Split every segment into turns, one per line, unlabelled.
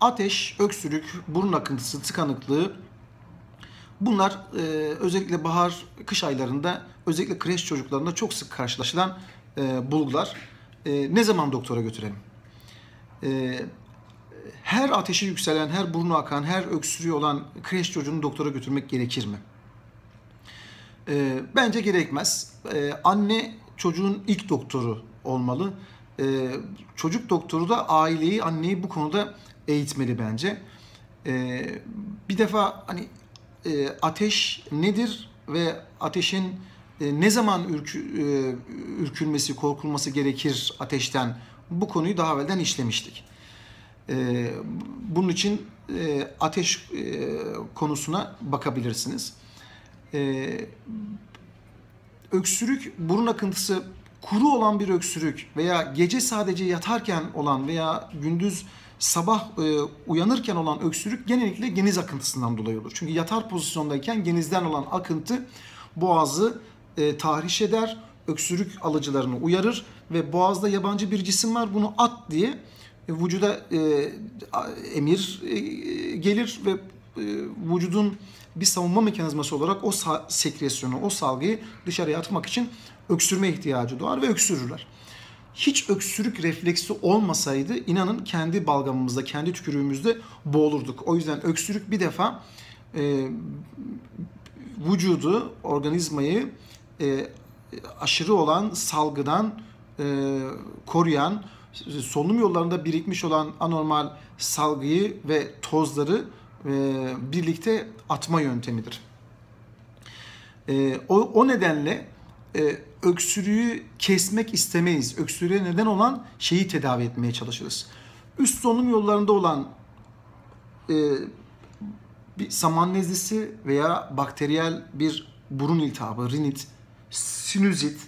Ateş, öksürük, burun akıntısı, tıkanıklığı, bunlar özellikle bahar, kış aylarında, özellikle kreş çocuklarında çok sık karşılaşılan bulgular. Ne zaman doktora götürelim? Her ateşi yükselen, her burnu akan, her öksürüğü olan kreş çocuğunu doktora götürmek gerekir mi? Bence gerekmez. Anne çocuğun ilk doktoru olmalı. Çocuk doktoru da aileyi, anneyi bu konuda eğitmeli bence. Bir defa hani ateş nedir ve ateşin ne zaman ürkülmesi, korkulması gerekir ateşten, bu konuyu daha evvelden işlemiştik. Bunun için ateş konusuna bakabilirsiniz. Öksürük, burun akıntısı, kuru olan bir öksürük veya gece sadece yatarken olan veya gündüz sabah uyanırken olan öksürük genellikle geniz akıntısından dolayı olur. Çünkü yatar pozisyondayken genizden olan akıntı boğazı tahriş eder, öksürük alıcılarını uyarır ve boğazda yabancı bir cisim var, bunu at diye vücuda emir gelir ve vücudun bir savunma mekanizması olarak o sekresyonu, o salgıyı dışarıya atmak için öksürme ihtiyacı doğar ve öksürürler. Hiç öksürük refleksi olmasaydı inanın kendi balgamımızda, kendi tükürüğümüzde boğulurduk. O yüzden öksürük bir defa vücudu, organizmayı aşırı olan salgıdan koruyan, solunum yollarında birikmiş olan anormal salgıyı ve tozları birlikte atma yöntemidir. O nedenle öksürüğü kesmek istemeyiz. Öksürüğe neden olan şeyi tedavi etmeye çalışırız. Üst solunum yollarında olan bir saman nezlesi veya bakteriyel bir burun iltihabı, rinit, sinüzit,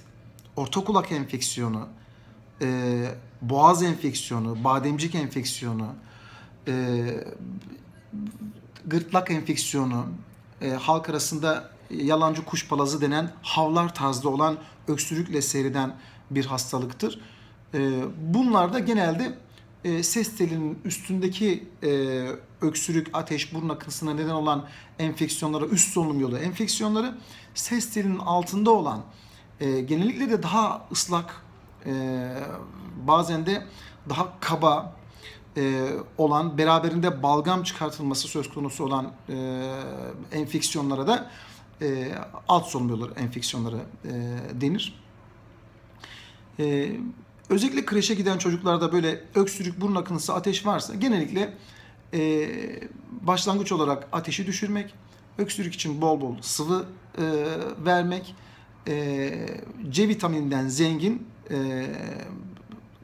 orta kulak enfeksiyonu, boğaz enfeksiyonu, bademcik enfeksiyonu, gırtlak enfeksiyonu, halk arasında yalancı kuşpalazı denen havlar tarzda olan öksürükle seyreden bir hastalıktır. Bunlar da genelde ses telinin üstündeki öksürük, ateş, burun akıntısına neden olan enfeksiyonlara, üst solunum yolu enfeksiyonları, ses telinin altında olan genellikle de daha ıslak, bazen de daha kaba olan, beraberinde balgam çıkartılması söz konusu olan enfeksiyonlara da alt solunum yolları enfeksiyonları denir. Özellikle kreşe giden çocuklarda böyle öksürük, burun akıntısı, ateş varsa genellikle başlangıç olarak ateşi düşürmek, öksürük için bol bol sıvı vermek, C vitamininden zengin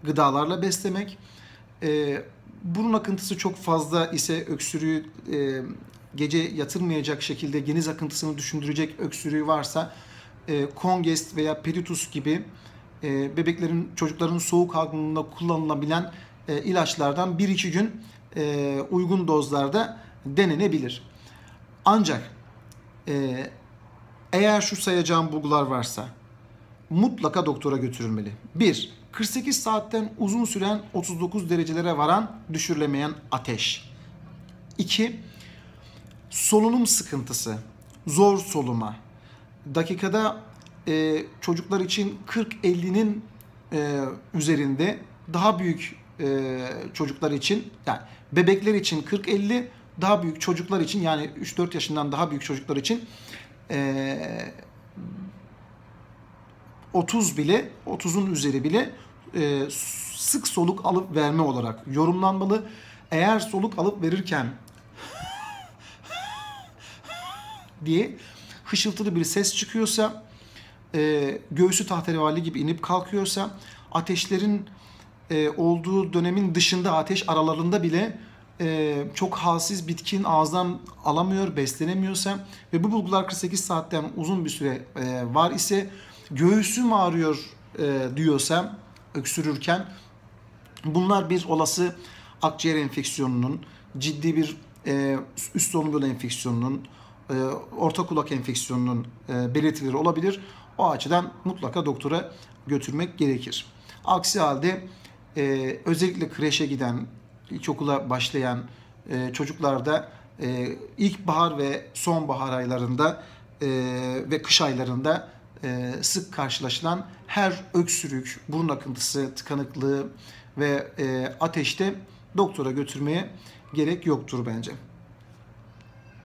gıdalarla beslemek, burun akıntısı çok fazla ise öksürüğü gece yatırmayacak şekilde geniz akıntısını düşündürecek öksürüğü varsa Congest veya Peritus gibi bebeklerin, çocukların soğuk algınlığında kullanılabilen ilaçlardan 1-2 gün uygun dozlarda denenebilir. Ancak eğer şu sayacağım bulgular varsa mutlaka doktora götürülmeli. 1. 48 saatten uzun süren 39 derecelere varan düşürülemeyen ateş. 2. Solunum sıkıntısı, zor soluma. Dakikada çocuklar için 40-50'nin üzerinde, daha büyük çocuklar için, yani bebekler için 40-50, daha büyük çocuklar için, yani 3-4 yaşından daha büyük çocuklar için 30 bile, 30'un üzeri bile sık soluk alıp verme olarak yorumlanmalı. Eğer soluk alıp verirken diye hışıltılı bir ses çıkıyorsa, göğsü tahterevalli gibi inip kalkıyorsa, ateşlerin olduğu dönemin dışında, ateş aralarında bile çok halsiz, bitkin, ağızdan alamıyor, beslenemiyorsa ve bu bulgular 48 saatten uzun bir süre var ise, göğsüm ağrıyor diyorsa öksürürken, bunlar bir olası akciğer enfeksiyonunun, ciddi bir üst solunum yolu enfeksiyonunun, orta kulak enfeksiyonunun belirtileri olabilir. O açıdan mutlaka doktora götürmek gerekir. Aksi halde özellikle kreşe giden ilkokula başlayan çocuklarda ilkbahar ve sonbahar aylarında ve kış aylarında sık karşılaşılan her öksürük, burun akıntısı, tıkanıklığı ve ateşte doktora götürmeye gerek yoktur bence.